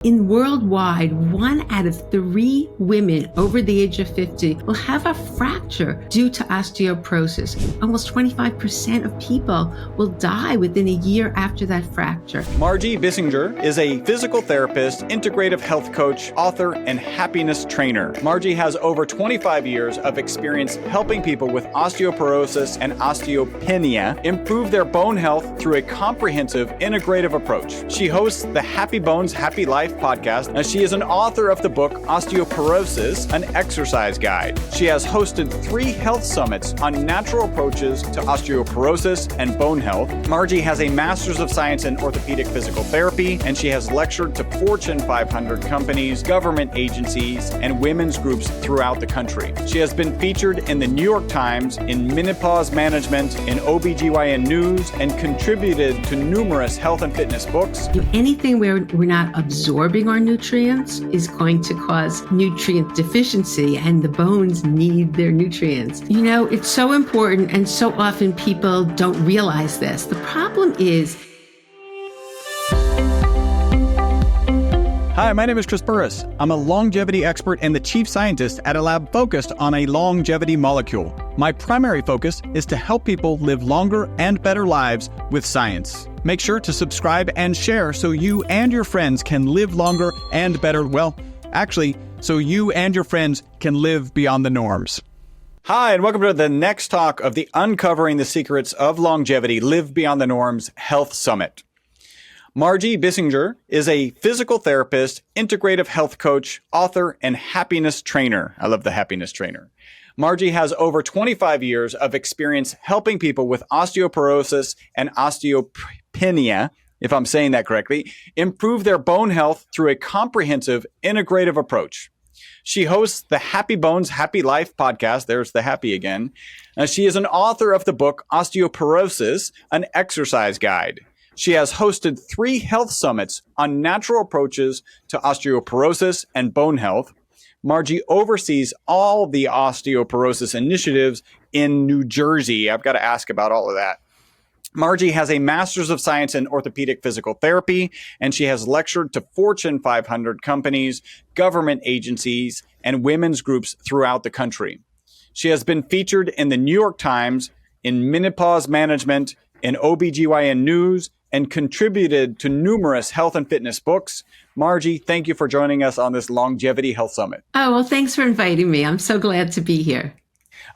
In worldwide, 1 out of 3 women over the age of 50 will have a fracture due to osteoporosis. Almost 25% of people will die within a year after that fracture. Margie Bissinger is a physical therapist, integrative health coach, author, and happiness trainer. Margie has over 25 years of experience helping people with osteoporosis and osteopenia improve their bone health through a comprehensive, integrative approach. She hosts the Happy Bones, Happy Life podcast, and she is an author of the book Osteoporosis, an Exercise Guide. She has hosted 3 health summits on natural approaches to osteoporosis and bone health. Margie has a Master's of Science in Orthopedic Physical Therapy, and she has lectured to Fortune 500 companies, government agencies, and women's groups throughout the country. She has been featured in the New York Times, in Menopause Management, in OBGYN News, and contributed to numerous health and fitness books. Anything where we're not absorbing our nutrients is going to cause nutrient deficiency, and the bones need their nutrients. You know, it's so important, and so often people don't realize this. The problem is... Hi, my name is Chris Burris. I'm a longevity expert and the chief scientist at a lab focused on a longevity molecule. My primary focus is to help people live longer and better lives with science. Make sure to subscribe and share so you and your friends can live longer and better. Well, actually, so you and your friends can live beyond the norms. Hi, and welcome to the next talk of the Uncovering the Secrets of Longevity Live Beyond the Norms Health Summit. Margie Bissinger is a physical therapist, integrative health coach, author, and happiness trainer. I love the happiness trainer. Margie has over 25 years of experience helping people with osteoporosis and osteopenia, if I'm saying that correctly, improve their bone health through a comprehensive, integrative approach. She hosts the Happy Bones, Happy Life podcast. There's the happy again. She is an author of the book Osteoporosis, an Exercise Guide. She has hosted 3 health summits on natural approaches to osteoporosis and bone health. Margie oversees all the osteoporosis initiatives in New Jersey. I've got to ask about all of that. Margie has a Master's of Science in Orthopedic Physical Therapy, and she has lectured to Fortune 500 companies, government agencies, and women's groups throughout the country. She has been featured in the New York Times, in Menopause Management, in OBGYN News, and contributed to numerous health and fitness books. Margie, thank you for joining us on this Longevity Health Summit. Oh, well, thanks for inviting me. I'm so glad to be here.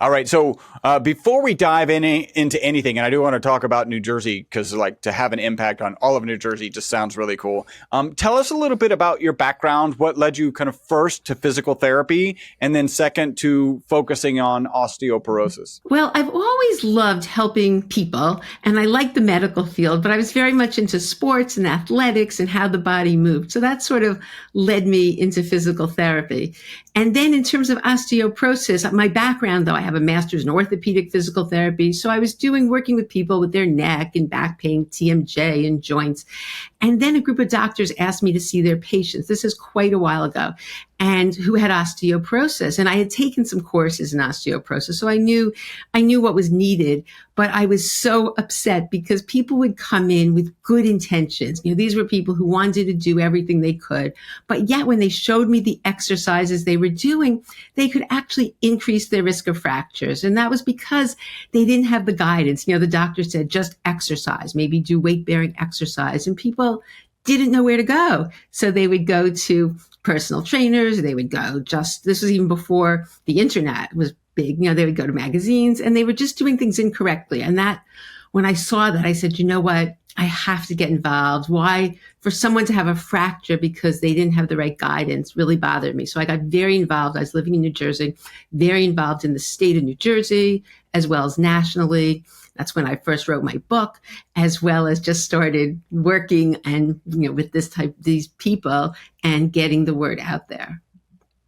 All right. So before we dive into anything, and I do want to talk about New Jersey because to have an impact on all of New Jersey just sounds really cool. Tell us a little bit about your background. What led you kind of first to physical therapy and then second to focusing on osteoporosis? Well, I've always loved helping people, and I like the medical field, but I was very much into sports and athletics and how the body moved. So that sort of led me into physical therapy. And then in terms of osteoporosis, my background, though, I have a master's in orthopedic physical therapy. So I was working with people with their neck and back pain, TMJ and joints. And then a group of doctors asked me to see their patients. This is quite a while ago, and who had osteoporosis. And I had taken some courses in osteoporosis. So I knew what was needed, but I was so upset because people would come in with good intentions. You know, these were people who wanted to do everything they could, but yet when they showed me the exercises they were doing, they could actually increase their risk of fractures. And that was because they didn't have the guidance. You know, the doctor said, just exercise, maybe do weight-bearing exercise. And people didn't know where to go. So they would go to personal trainers. They would go this was even before the internet was big. You know, they would go to magazines and they were just doing things incorrectly. And that, when I saw that, I said, you know what? I have to get involved. Why? For someone to have a fracture because they didn't have the right guidance really bothered me. So I got very involved. I was living in New Jersey, very involved in the state of New Jersey, as well as nationally. That's when I first wrote my book, as well as just started working and, you know, with these people and getting the word out there.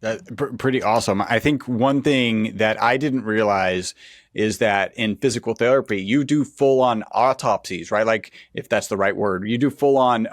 That's pretty awesome. I think one thing that I didn't realize is that in physical therapy, you do full-on autopsies, right? Like, if that's the right word, you do full-on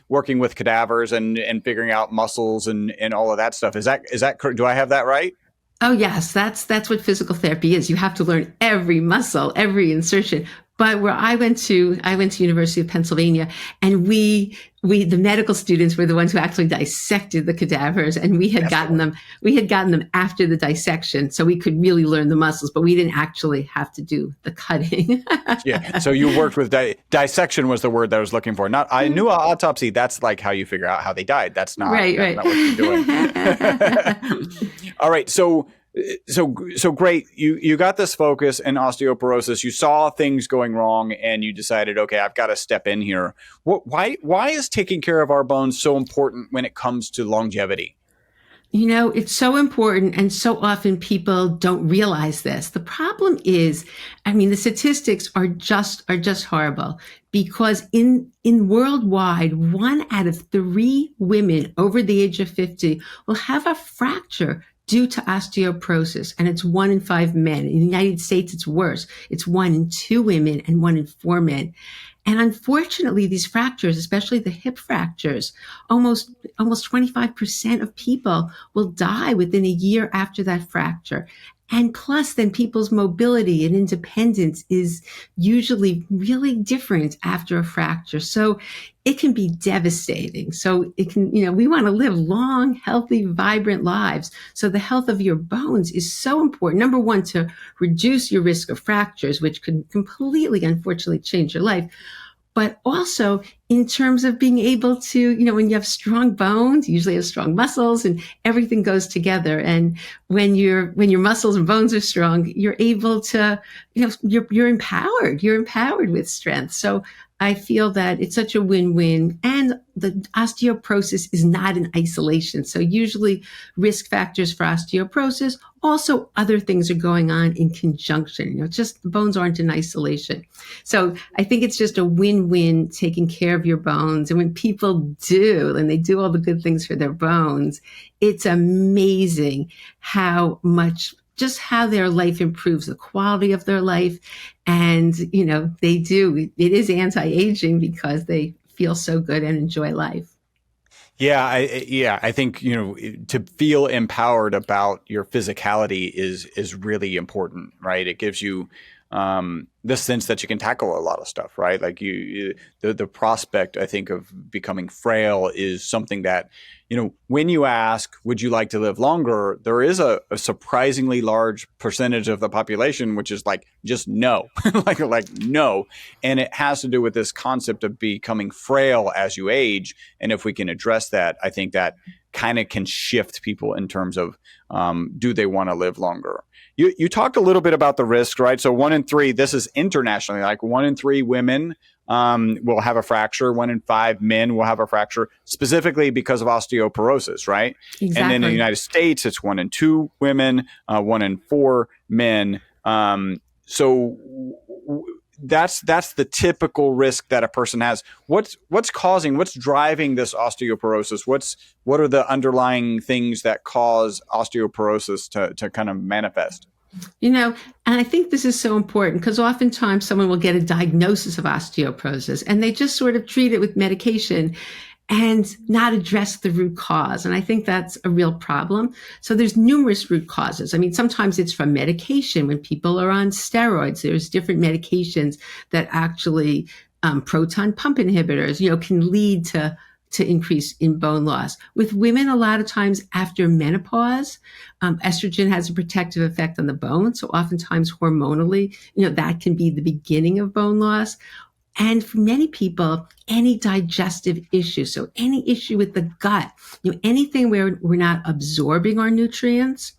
working with cadavers and figuring out muscles and all of that stuff. Is that correct? Do I have that right? Oh, yes. That's what physical therapy is. You have to learn every muscle, every insertion. But where I went to University of Pennsylvania, and we the medical students were the ones who actually dissected the cadavers, and we had gotten them after the dissection, so we could really learn the muscles, but we didn't actually have to do the cutting. Yeah. So you worked with dissection was the word that I was looking for. Not, I knew autopsy. That's like how you figure out how they died. That's not, right. not what you're doing. All right. So great. You got this focus in osteoporosis. You saw things going wrong and you decided, okay, I've got to step in here. Why is taking care of our bones so important when it comes to longevity? It's so important, and so often people don't realize this. The problem is, the statistics are just horrible, because in worldwide, 1 out of 3 women over the age of 50 will have a fracture due to osteoporosis, and it's 1 in 5 men. In the United States, it's worse. It's 1 in 2 women and 1 in 4 men. And unfortunately, these fractures, especially the hip fractures, almost 25% of people will die within a year after that fracture. And plus, then people's mobility and independence is usually really different after a fracture. So it can be devastating. So it can, we want to live long, healthy, vibrant lives. So the health of your bones is so important. Number one, to reduce your risk of fractures, which can completely, unfortunately, change your life. But also in terms of being able to, when you have strong bones, you usually have strong muscles, and everything goes together. And when your muscles and bones are strong, you're able to, you're empowered. You're empowered with strength. So I feel that it's such a win-win. And the osteoporosis is not in isolation. So usually risk factors for osteoporosis, also other things are going on in conjunction. Just the bones aren't in isolation. So I think it's just a win-win taking care of your bones. And when people do, and they do all the good things for their bones, it's amazing how their life improves, the quality of their life. And, it is anti-aging because they feel so good and enjoy life. Yeah, I think, to feel empowered about your physicality is really important, right? It gives you the sense that you can tackle a lot of stuff, right? Like the prospect, I think, of becoming frail is something that, when you ask, would you like to live longer? There is a surprisingly large percentage of the population, which is like, just no, like no. And it has to do with this concept of becoming frail as you age. And if we can address that, I think that kind of can shift people in terms of, do they want to live longer? You talked a little bit about the risks, right? So 1 in 3, this is internationally, like 1 in 3 women will have a fracture. 1 in 5 men will have a fracture, specifically because of osteoporosis, right? Exactly. And then in the United States, it's 1 in 2 women, 1 in 4 men. So that's the typical risk that a person has. What's driving this osteoporosis? What are the underlying things that cause osteoporosis to kind of manifest? And I think this is so important because oftentimes someone will get a diagnosis of osteoporosis and they just sort of treat it with medication and not address the root cause. And I think that's a real problem. So there's numerous root causes. Sometimes it's from medication. When people are on steroids, there's different medications that actually, proton pump inhibitors, can lead to increase in bone loss. With women, a lot of times after menopause, estrogen has a protective effect on the bone. So oftentimes hormonally, that can be the beginning of bone loss. And for many people, any digestive issue, so any issue with the gut, anything where we're not absorbing our nutrients,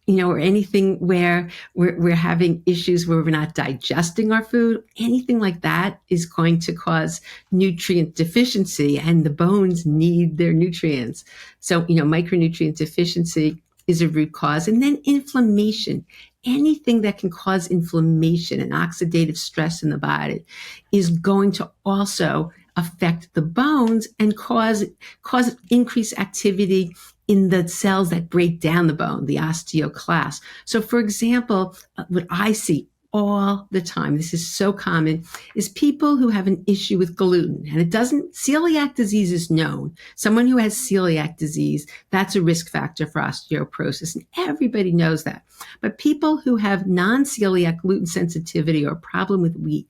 or anything where we're having issues where we're not digesting our food, anything like that is going to cause nutrient deficiency, and the bones need their nutrients. So, micronutrient deficiency is a root cause. And then inflammation. Anything that can cause inflammation and oxidative stress in the body is going to also affect the bones and cause increased activity in the cells that break down the bone, the osteoclast. So for example, what I see all the time, this is so common, is people who have an issue with gluten. And celiac disease is known. Someone who has celiac disease, that's a risk factor for osteoporosis. And everybody knows that. But people who have non-celiac gluten sensitivity or problem with wheat,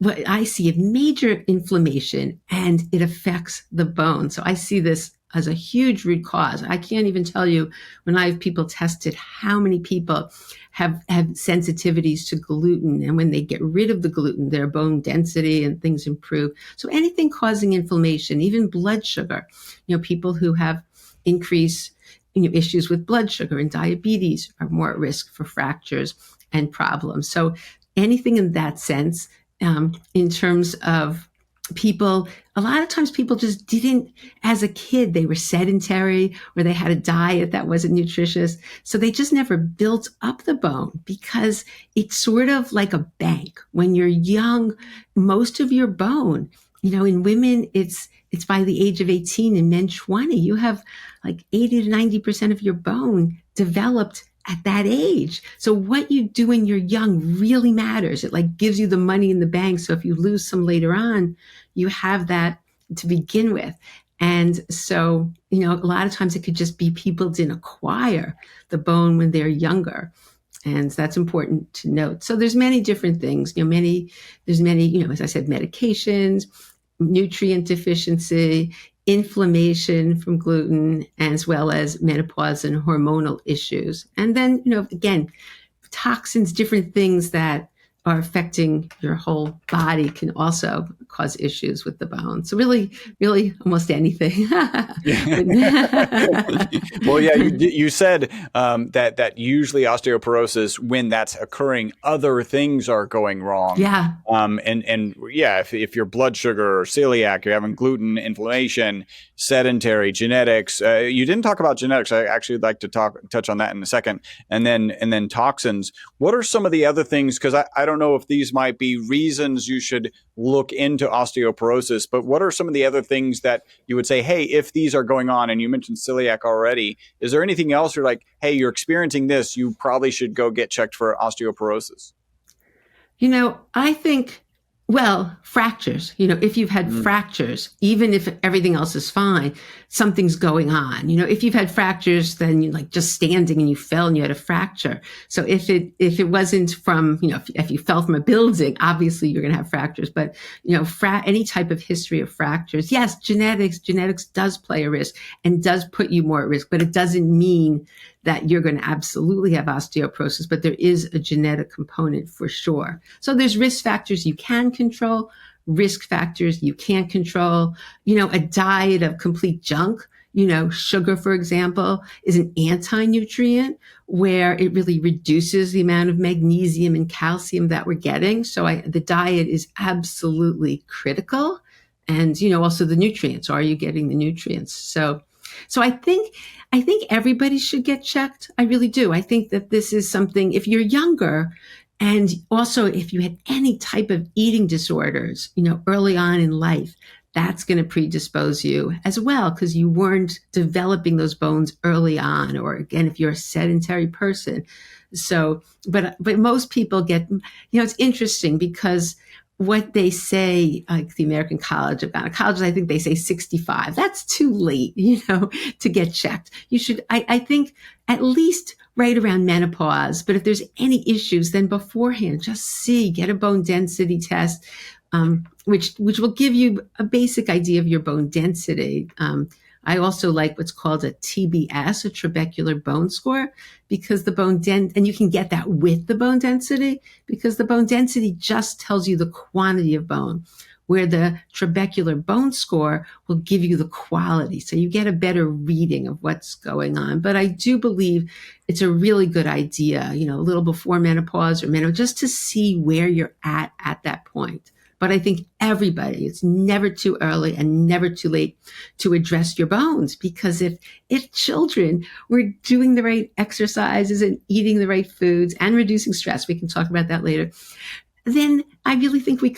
what I see a major inflammation, and it affects the bone. So I see this as a huge root cause. I can't even tell you, when I have people tested, how many people have sensitivities to gluten. And when they get rid of the gluten, their bone density and things improve. So anything causing inflammation, even blood sugar, people who have increased issues with blood sugar and diabetes are more at risk for fractures and problems. So anything in that sense, in terms of people, a lot of times people just didn't, as a kid, they were sedentary or they had a diet that wasn't nutritious. So they just never built up the bone, because it's sort of like a bank. When you're young, most of your bone, in women, it's by the age of 18, and men 20, you have like 80 to 90% of your bone developed at that age. So what you do when you're young really matters. It like gives you the money in the bank. So if you lose some later on, you have that to begin with. And so, a lot of times it could just be people didn't acquire the bone when they're younger. And that's important to note. So there's many different things, there's many, as I said, medications, nutrient deficiency, inflammation from gluten, as well as menopause and hormonal issues. And then, again, toxins, different things that are affecting your whole body can also cause issues with the bone. So really almost anything. Well, yeah, you said that usually osteoporosis, when that's occurring, other things are going wrong. Yeah. And yeah, if your blood sugar or celiac, you're having gluten, inflammation, sedentary, genetics. You didn't talk about genetics. I actually would like to touch on that in a second. And then toxins. What are some of the other things? Because I don't know if these might be reasons you should look into osteoporosis, but what are some of the other things that you would say, hey, if these are going on, and you mentioned celiac already, is there anything else you're like, hey, you're experiencing this, you probably should go get checked for osteoporosis? I think, fractures, if you've had fractures, even if everything else is fine, something's going on. If you've had fractures, then you're like just standing and you fell and you had a fracture. So if it wasn't from, if you fell from a building, obviously you're going to have fractures. But, any type of history of fractures, yes, genetics does play a risk and does put you more at risk, but it doesn't mean that you're going to absolutely have osteoporosis, but there is a genetic component for sure. So there's risk factors you can control, risk factors you can't control. A diet of complete junk, sugar, for example, is an anti-nutrient where it really reduces the amount of magnesium and calcium that we're getting. So the diet is absolutely critical. And, also the nutrients. Are you getting the nutrients? So I think everybody should get checked. I really do. I think that this is something, if you're younger, and also if you had any type of eating disorders, early on in life, that's going to predispose you as well, because you weren't developing those bones early on. Or again, if you're a sedentary person. So, but most people get, it's interesting because what they say, like the American College of Gynecologists, I think they say 65. That's too late, to get checked. You should, I think, at least right around menopause. But if there's any issues, then beforehand, just get a bone density test, which will give you a basic idea of your bone density. I also like what's called a TBS, a trabecular bone score, because the bone and you can get that with the bone density, because the bone density just tells you the quantity of bone, where the trabecular bone score will give you the quality. So you get a better reading of what's going on. But I do believe it's a really good idea, a little before menopause or menopause, just to see where you're at that point. But I think everybody, it's never too early and never too late to address your bones, because if children were doing the right exercises and eating the right foods and reducing stress, we can talk about that later, then I really think we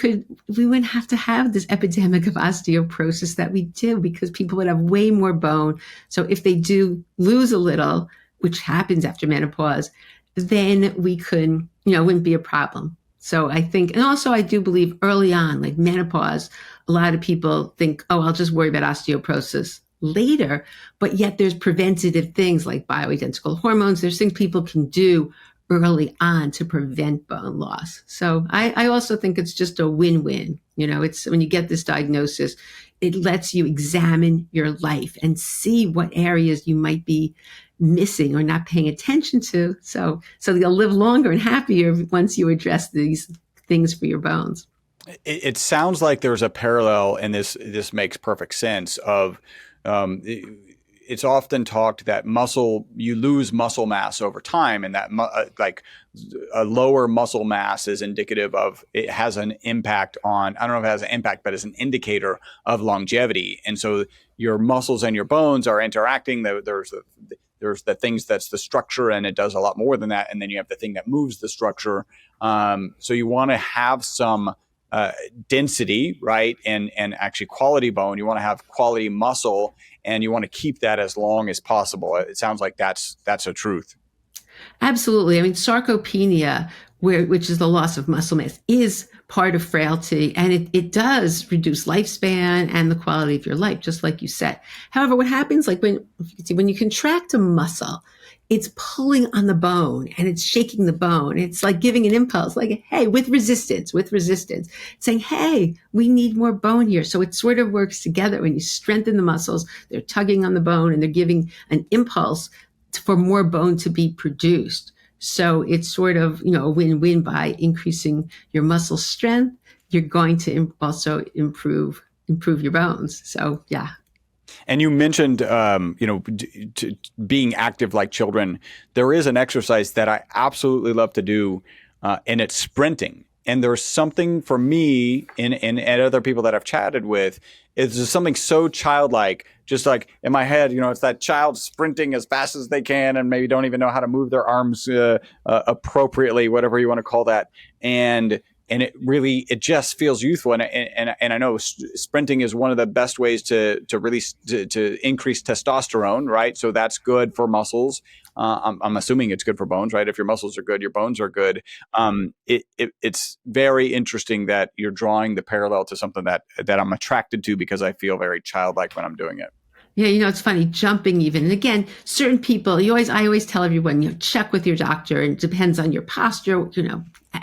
wouldn't have to have this epidemic of osteoporosis that we do, because people would have way more bone. So if they do lose a little, which happens after menopause, then we could, wouldn't be a problem. So I think, and also I do believe early on, like menopause, a lot of people think, oh, I'll just worry about osteoporosis later, but yet there's preventative things like bioidentical hormones. There's things people can do early on to prevent bone loss. So I also think it's just a win-win. It's when you get this diagnosis, it lets you examine your life and see what areas you might be missing or not paying attention to. So you'll live longer and happier once you address these things for your bones. It sounds like there's a parallel, and this makes perfect sense. It's often talked that you lose muscle mass over time, and that like a lower muscle mass is indicative of, it has an impact on, I don't know if it has an impact, but it's an indicator of longevity. And so your muscles and your bones are interacting. There's the things that's the structure, and it does a lot more than that. And then you have the thing that moves the structure. So you want to have some density, right? And actually quality bone. You want to have quality muscle, and you want to keep that as long as possible. It sounds like that's a truth. Absolutely. I mean, sarcopenia, which is the loss of muscle mass, is part of frailty, and it does reduce lifespan and the quality of your life, just like you said. However, what happens, like when you contract a muscle, it's pulling on the bone and it's shaking the bone. It's like giving an impulse, like, hey, with resistance, saying, hey, we need more bone here. So it sort of works together. When you strengthen the muscles, they're tugging on the bone and they're giving an impulse for more bone to be produced. So it's sort of, a win-win. By increasing your muscle strength, you're going to also improve your bones. So, yeah. And you mentioned, being active like children. There is an exercise that I absolutely love to do, and it's sprinting. And there's something for me and other people that I've chatted with, is just something so childlike, just like in my head, it's that child sprinting as fast as they can and maybe don't even know how to move their arms appropriately, whatever you want to call that. And it just feels youthful. And I know sprinting is one of the best ways to release, to increase testosterone, right? So that's good for muscles. I'm assuming it's good for bones, right? If your muscles are good, your bones are good. It's very interesting that you're drawing the parallel to something that I'm attracted to, because I feel very childlike when I'm doing it. Yeah, it's funny, jumping even. And again, certain people, I always tell everyone, check with your doctor, and it depends on your posture,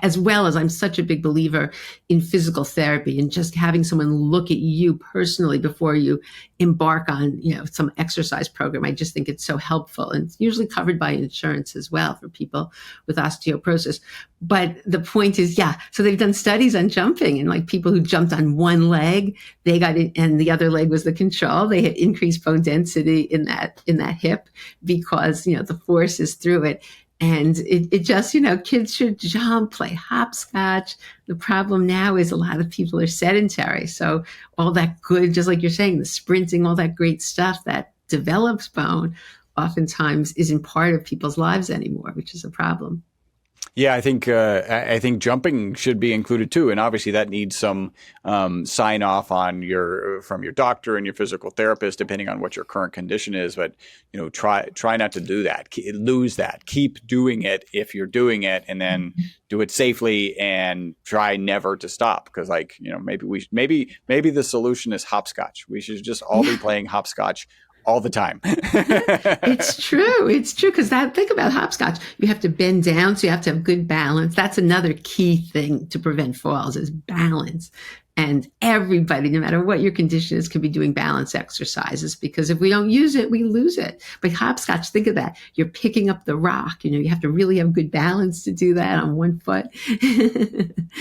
as well as I'm such a big believer in physical therapy and just having someone look at you personally before you embark on, some exercise program. I just think it's so helpful, and it's usually covered by insurance as well for people with osteoporosis. But the point is, so they've done studies on jumping, and like people who jumped on one leg, they got it, and the other leg was the control. They had increased bone density in that hip because, the force is through it. And it just, kids should jump, play hopscotch. The problem now is a lot of people are sedentary. So all that good, just like you're saying, the sprinting, all that great stuff that develops bone oftentimes isn't part of people's lives anymore, which is a problem. Yeah, I think jumping should be included too, and obviously that needs some sign off from your doctor and your physical therapist, depending on what your current condition is. But try not to do that. Lose that. Keep doing it if you're doing it, and then do it safely, and try never to stop. Because maybe the solution is hopscotch. We should just all be playing hopscotch all the time. It's true. Because think about hopscotch. You have to bend down, so you have to have good balance. That's another key thing to prevent falls, is balance. And everybody, no matter what your condition is, can be doing balance exercises, because if we don't use it, we lose it. But hopscotch, think of that. You're picking up the rock. You have to really have good balance to do that on one foot.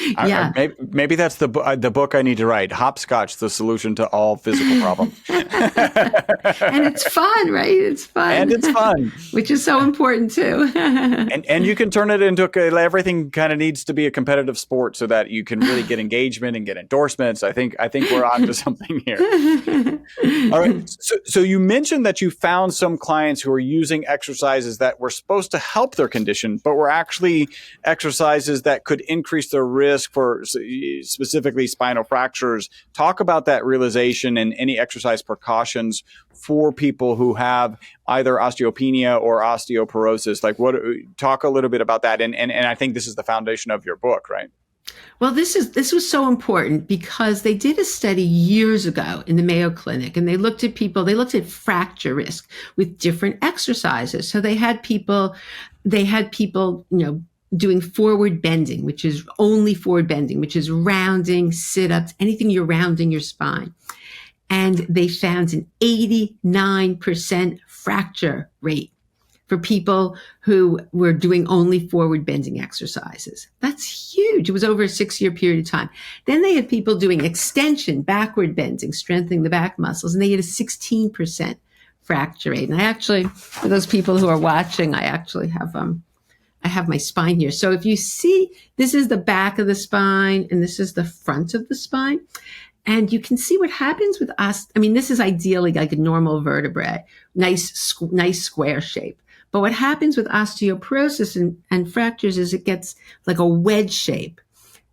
Yeah. Maybe that's the book I need to write. Hopscotch, the solution to all physical problems. And it's fun, right? It's fun. Which is so important too. And you can turn it into everything kind of needs to be a competitive sport, so that you can really get engagement and get endorsements. I think we're on to something here. All right. So you mentioned that you found some clients who are using exercises that were supposed to help their condition, but were actually exercises that could increase their risk for specifically spinal fractures. Talk about that realization and any exercise precautions for people who have either osteopenia or osteoporosis. Talk a little bit about that. And I think this is the foundation of your book, right? Well, this was so important because they did a study years ago in the Mayo Clinic, and they looked at fracture risk with different exercises. So they had people, doing forward bending, which is only forward bending, which is rounding, sit-ups, anything you're rounding your spine. And they found an 89% fracture rate for people who were doing only forward bending exercises. That's huge. It was over a 6-year period of time. Then they had people doing extension, backward bending, strengthening the back muscles, and they had a 16% fracture rate. And I actually, for those people who are watching, I have my spine here. So if you see, this is the back of the spine and this is the front of the spine. And you can see what happens with us. I mean, this is ideally like a normal vertebrae, nice square shape. But what happens with osteoporosis and fractures is it gets like a wedge shape.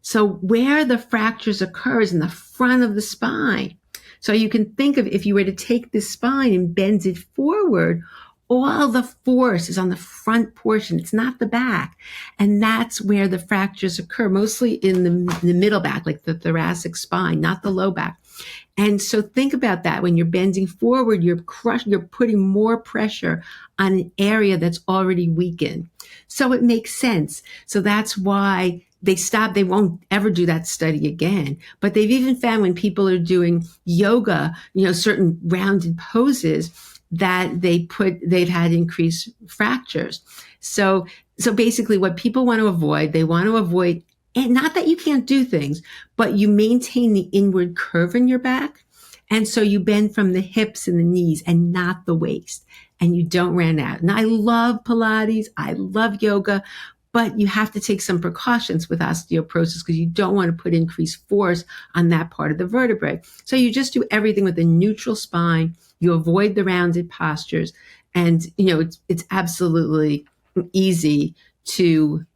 So where the fractures occur is in the front of the spine. So you can think of if you were to take the spine and bend it forward, all the force is on the front portion. It's not the back. And that's where the fractures occur, mostly in the middle back, like the thoracic spine, not the low back. And so think about that. When you're bending forward, you're putting more pressure on an area that's already weakened. So it makes sense. So that's why they stopped. They won't ever do that study again. But they've even found when people are doing yoga, certain rounded poses, that they've had increased fractures. So basically what people want to avoid, and not that you can't do things, but you maintain the inward curve in your back. And so you bend from the hips and the knees and not the waist, and you don't round out. And I love Pilates. I love yoga, but you have to take some precautions with osteoporosis because you don't want to put increased force on that part of the vertebrae. So you just do everything with a neutral spine. You avoid the rounded postures, and it's absolutely easy to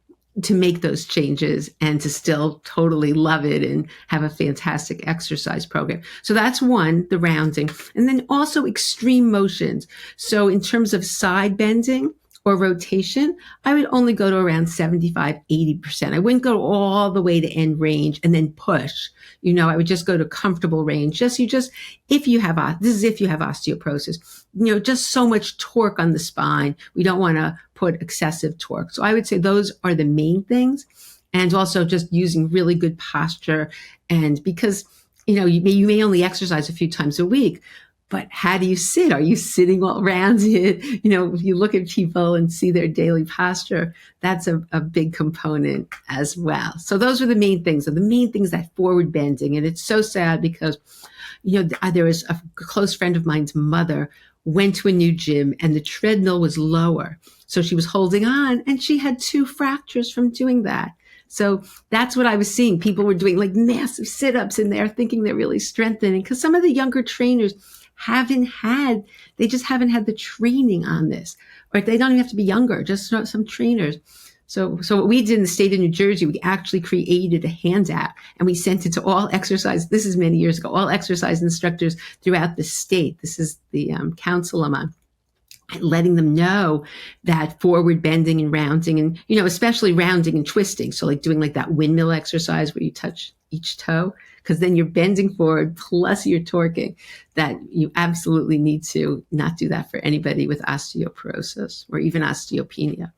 make those changes and to still totally love it and have a fantastic exercise program. So that's one, the rounding, and then also extreme motions. So in terms of side bending or rotation, I would only go to around 75, 80%. I wouldn't go all the way to end range and then push. I would just go to comfortable range. If you have osteoporosis, just so much torque on the spine. We don't want to put excessive torque. So I would say those are the main things. And also just using really good posture. And because, you may only exercise a few times a week, but how do you sit? Are you sitting all rounded? If you look at people and see their daily posture, that's a big component as well. So those are the main things. So the main things, that forward bending. And it's so sad because, there was a close friend of mine's mother went to a new gym and the treadmill was lower. So she was holding on and she had 2 fractures from doing that. So that's what I was seeing. People were doing like massive sit-ups in there thinking they're really strengthening, because some of the younger trainers they just haven't had the training on this. Or they don't even have to be younger, just some trainers. So what we did in the state of New Jersey, we actually created a handout and we sent it to all exercise. This is many years ago, all exercise instructors throughout the state. This is the council I'm on. Letting them know that forward bending and rounding and, especially rounding and twisting. So like doing like that windmill exercise where you touch each toe, because then you're bending forward plus you're torquing, that you absolutely need to not do that for anybody with osteoporosis or even osteopenia.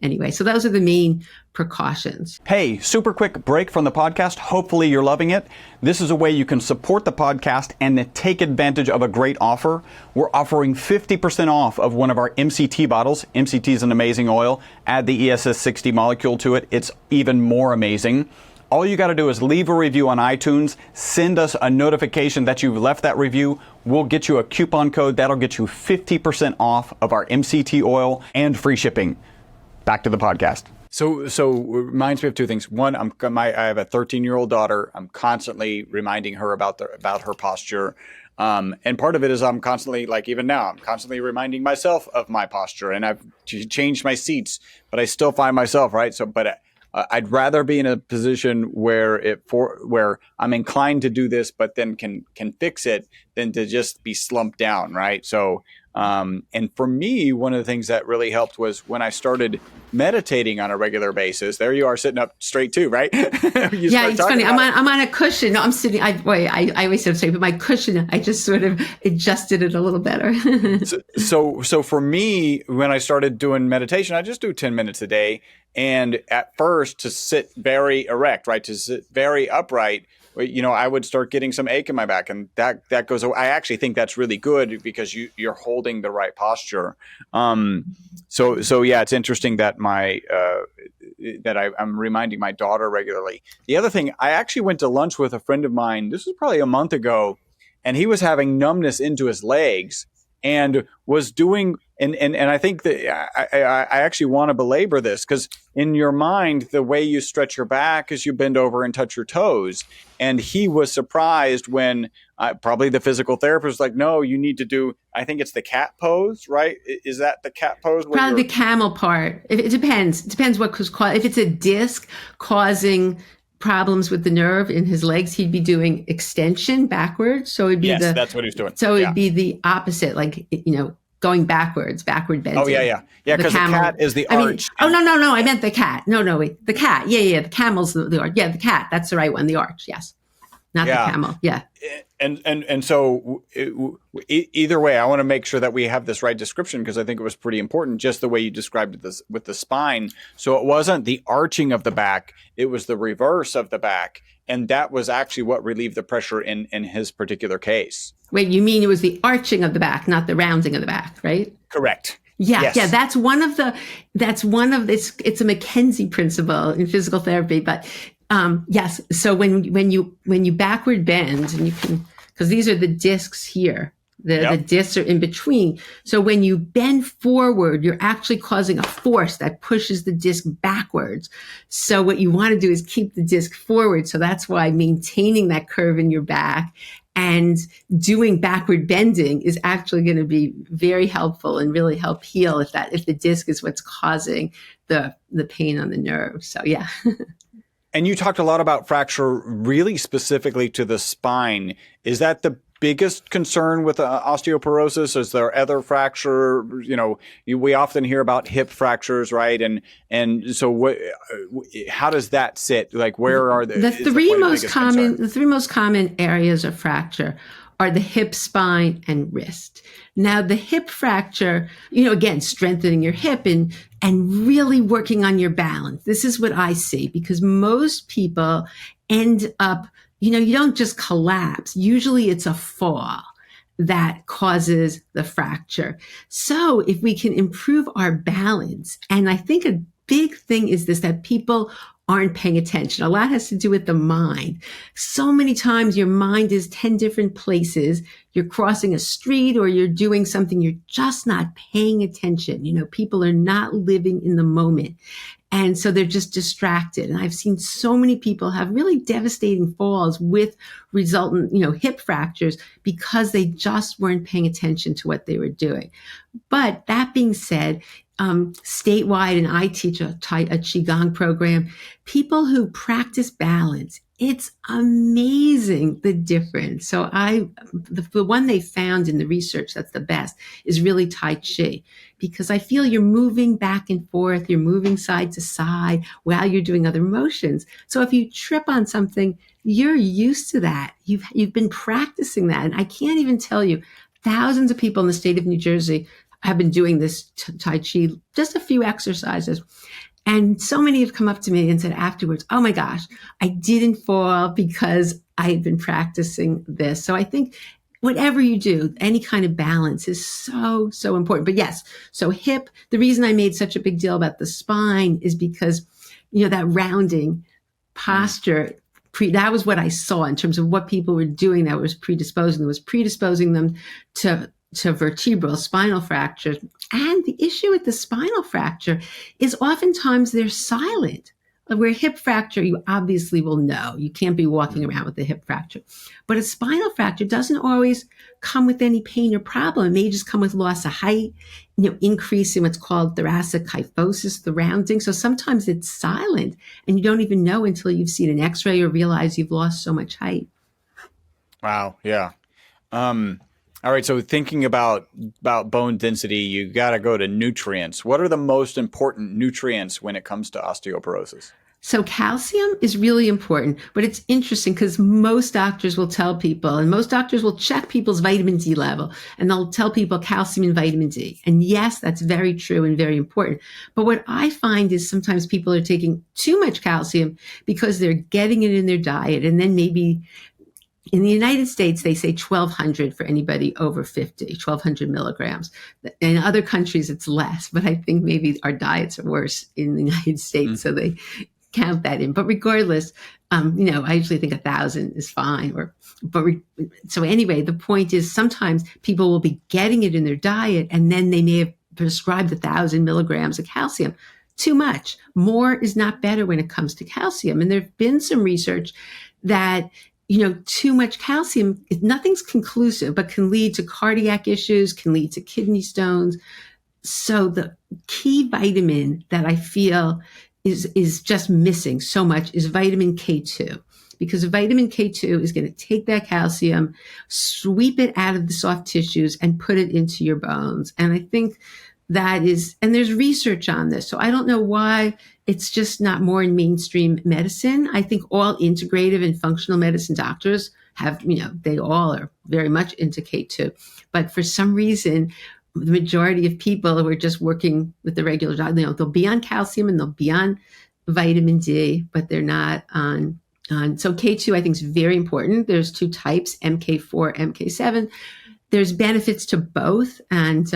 Anyway, so those are the main precautions. Hey, super quick break from the podcast. Hopefully you're loving it. This is a way you can support the podcast and take advantage of a great offer. We're offering 50% off of one of our MCT bottles. MCT is an amazing oil. Add the ESS60 molecule to it. It's even more amazing. All you got to do is leave a review on iTunes, send us a notification that you've left that review. We'll get you a coupon code that'll get you 50% off of our MCT oil and free shipping. Back to the podcast. So it reminds me of 2 things. One, I have a 13-year-old daughter. I'm constantly reminding her about her posture. And part of it is I'm constantly, like even now, I'm constantly reminding myself of my posture, and I've changed my seats, but I still find myself, right? So, but I'd rather be in a position where I'm inclined to do this, but then can fix it, than to just be slumped down, right? So, and for me, one of the things that really helped was when I started meditating on a regular basis. There you are, sitting up straight too, right? You Yeah, start it's talking funny. about I'm on a cushion. No, I'm sitting. I always sit up straight, but my cushion, I just sort of adjusted it a little better. So for me, when I started doing meditation, I just do 10 minutes a day. And at first, to sit very erect, right, to sit very upright, I would start getting some ache in my back, and that goes away. I actually think that's really good because you're holding the right posture. So yeah, it's interesting that I'm reminding my daughter regularly. The other thing, I actually went to lunch with a friend of mine. This was probably a month ago, and he was having numbness into his legs and was doing. And I think that I actually want to belabor this because in your mind, the way you stretch your back is you bend over and touch your toes. And he was surprised when probably the physical therapist was like, no, you need to do, I think it's the cat pose, right? Is that the cat pose? Probably the camel part. It depends. It depends what could cause. If it's a disc causing problems with the nerve in his legs, he'd be doing extension backwards. So it'd be that's what he's doing. So it'd be the opposite, like, going backward bending. Oh, yeah. Because the cat is the arch. No. I meant the cat. No, wait. The cat. Yeah. The camel's the arch. Yeah, the cat. That's the right one. The arch. Yes. Not the camel. Yeah. And so either way, I want to make sure that we have this right description because I think it was pretty important, just the way you described it with the spine. So it wasn't the arching of the back. It was the reverse of the back. And that was actually what relieved the pressure in his particular case. Wait, you mean it was the arching of the back, not the rounding of the back, right? Correct. Yeah, yes. Yeah. It's a McKenzie principle in physical therapy, but yes. So when you backward bend, and you can, because these are the discs here. The discs are in between. So when you bend forward, you're actually causing a force that pushes the disc backwards. So what you want to do is keep the disc forward. So that's why maintaining that curve in your back and doing backward bending is actually going to be very helpful and really help heal if the disc is what's causing the pain on the nerve. So yeah. And you talked a lot about fracture really specifically to the spine. Is that the biggest concern with osteoporosis? Is there other fracture? We often hear about hip fractures, right? And so how does that sit? Like, where are the three most common areas of fracture are the hip, spine, and wrist. Now, the hip fracture, again, strengthening your hip and really working on your balance. This is what I see, because most people end up, you don't just collapse. Usually it's a fall that causes the fracture. So if we can improve our balance, and I think a big thing is this, that people aren't paying attention. A lot has to do with the mind. So many times your mind is 10 different places. You're crossing a street or you're doing something. You're just not paying attention. People are not living in the moment. And so they're just distracted. And I've seen so many people have really devastating falls with resultant, hip fractures because they just weren't paying attention to what they were doing. But that being said, statewide, and I teach a Qigong program, people who practice balance, it's amazing the difference. So the one they found in the research that's the best is really Tai Chi, because I feel you're moving back and forth, you're moving side to side while you're doing other motions. So if you trip on something, you're used to that. You've been practicing that. And I can't even tell you, thousands of people in the state of New Jersey have been doing this Tai Chi, just a few exercises. And so many have come up to me and said afterwards, oh my gosh, I didn't fall because I had been practicing this. So I think whatever you do, any kind of balance is so, so important. But yes, so hip, the reason I made such a big deal about the spine is because, that rounding posture, that was what I saw in terms of what people were doing that was predisposing them to vertebral spinal fractures. And the issue with the spinal fracture is oftentimes they're silent. Where hip fracture, you obviously will know. You can't be walking around with a hip fracture. But a spinal fracture doesn't always come with any pain or problem. It may just come with loss of height, increase in what's called thoracic kyphosis, the rounding. So sometimes it's silent and you don't even know until you've seen an x-ray or realize you've lost so much height. Wow. Yeah. All right. So thinking about bone density, you got to go to nutrients. What are the most important nutrients when it comes to osteoporosis? So calcium is really important, but it's interesting because most doctors will tell people, and most doctors will check people's vitamin D level, and they'll tell people calcium and vitamin D. And yes, that's very true and very important. But what I find is sometimes people are taking too much calcium because they're getting it in their diet, and then maybe in the United States, they say 1,200 for anybody over 50, 1,200 milligrams. In other countries, it's less, but I think maybe our diets are worse in the United States, so they count that in. But regardless, I usually think 1,000 is fine. So anyway, the point is sometimes people will be getting it in their diet, and then they may have prescribed 1,000 milligrams of calcium. Too much. More is not better when it comes to calcium. And there've been some research that too much calcium, nothing's conclusive, but can lead to cardiac issues, can lead to kidney stones. So the key vitamin that I feel is just missing so much is vitamin K2, because vitamin K2 is going to take that calcium, sweep it out of the soft tissues and put it into your bones. And I think that is, and there's research on this. So I don't know why it's just not more in mainstream medicine. I think all integrative and functional medicine doctors have, they all are very much into K2. But for some reason, the majority of people who are just working with the regular diet, they'll be on calcium and they'll be on vitamin D, but they're not on. So K2, I think, is very important. There's two types, MK4, MK7. There's benefits to both. And,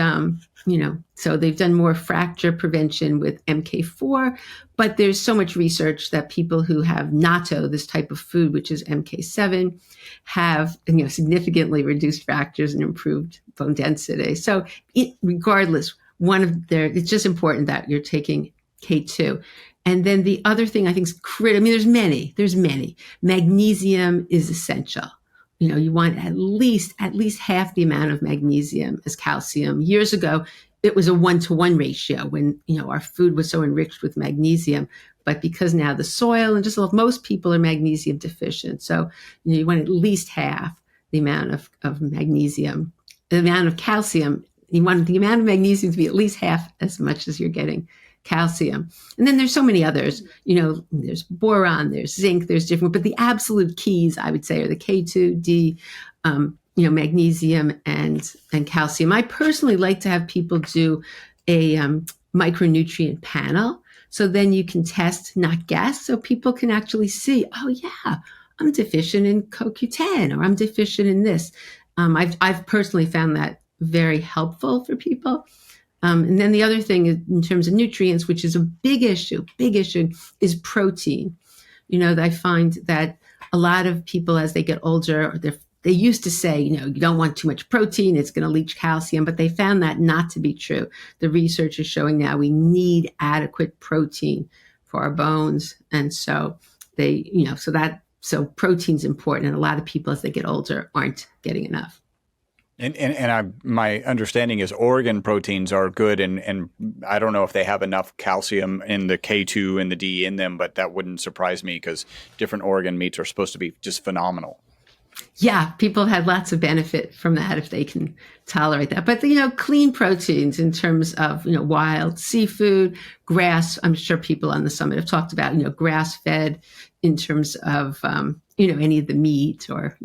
so they've done more fracture prevention with MK4, but there's so much research that people who have natto, this type of food, which is MK7, have, significantly reduced fractures and improved bone density. So regardless, it's just important that you're taking K2. And then the other thing I think is critical, there's many. Magnesium is essential. You want at least half the amount of magnesium as calcium. Years ago, it was a 1-to-1 ratio when, our food was so enriched with magnesium. But because now the soil and just most people are magnesium deficient. So, you want at least half the amount of magnesium, the amount of calcium. You want the amount of magnesium to be at least half as much as you're getting calcium. And then there's so many others, there's boron, there's zinc, there's different, but the absolute keys, I would say, are the K2, D, magnesium and calcium. I personally like to have people do a micronutrient panel. So then you can test, not guess. So people can actually see, oh yeah, I'm deficient in CoQ10 or I'm deficient in this. I've personally found that very helpful for people. And then the other thing is, in terms of nutrients, which is a big issue, is protein. I find that a lot of people, as they get older, they used to say, you don't want too much protein, it's going to leach calcium, but they found that not to be true. The research is showing now we need adequate protein for our bones. And so so protein's important. And a lot of people, as they get older, aren't getting enough. And my understanding is organ proteins are good, and I don't know if they have enough calcium in the K2 and the D in them, but that wouldn't surprise me because different organ meats are supposed to be just phenomenal. Yeah, people have had lots of benefit from that if they can tolerate that. But, clean proteins in terms of, wild seafood, grass, I'm sure people on the summit have talked about, grass-fed in terms of, any of the meat or,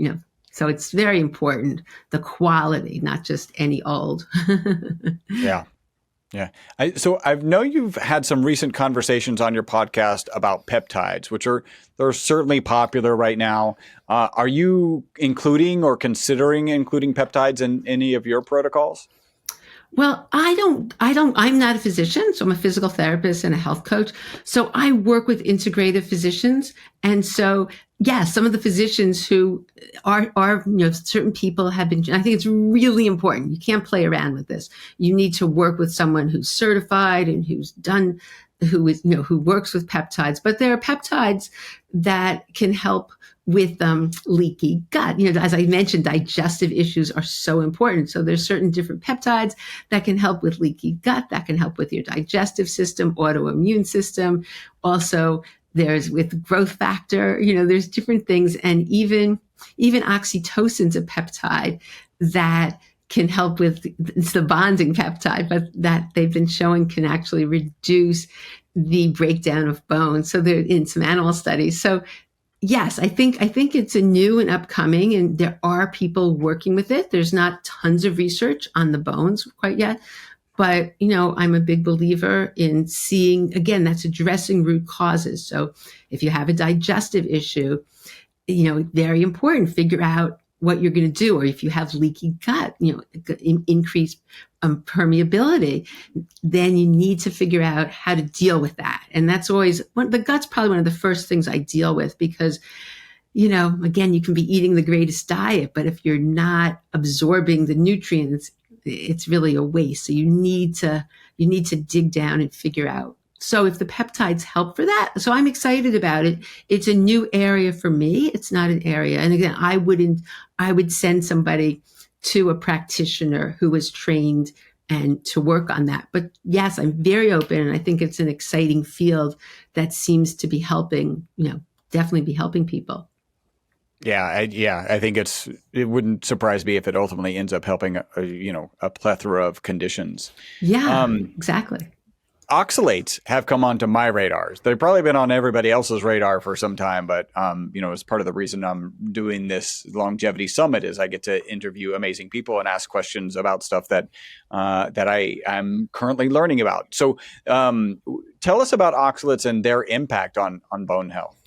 so it's very important, the quality, not just any old. Yeah. Yeah. So I know you've had some recent conversations on your podcast about peptides, they're certainly popular right now. Are you including or considering including peptides in any of your protocols? Well, I'm not a physician, so I'm a physical therapist and a health coach. So I work with integrative physicians. And so, yeah, some of the physicians who are, certain people have been, I think it's really important. You can't play around with this. You need to work with someone who's certified and who works with peptides. But there are peptides that can help with leaky gut. As I mentioned, digestive issues are so important. So there's certain different peptides that can help with leaky gut, that can help with your digestive system, autoimmune system. Also, there's with growth factor, there's different things. And even oxytocin's a peptide that can help with, it's the bonding peptide, but that they've been showing can actually reduce the breakdown of bone. So they're in some animal studies. So yes, I think it's a new and upcoming, and there are people working with it. There's not tons of research on the bones quite yet, but I'm a big believer in seeing, again, that's addressing root causes. So if you have a digestive issue, very important, figure out what you're going to do. Or if you have leaky gut, increased permeability, then you need to figure out how to deal with that. And that's always the gut's probably one of the first things I deal with, because again, you can be eating the greatest diet, but if you're not absorbing the nutrients, it's really a waste. So you need to dig down and figure out. So if the peptides help for that, so I'm excited about it. It's a new area for me. It's not an area. And again, I would send somebody to a practitioner who was trained and to work on that. But yes, I'm very open, and I think it's an exciting field that seems to be helping, definitely be helping people. Yeah, I think it wouldn't surprise me if it ultimately ends up helping a plethora of conditions. Yeah, exactly. Oxalates have come onto my radars. They've probably been on everybody else's radar for some time, but as part of the reason I'm doing this longevity summit is I get to interview amazing people and ask questions about stuff that I am currently learning about. So tell us about oxalates and their impact on bone health.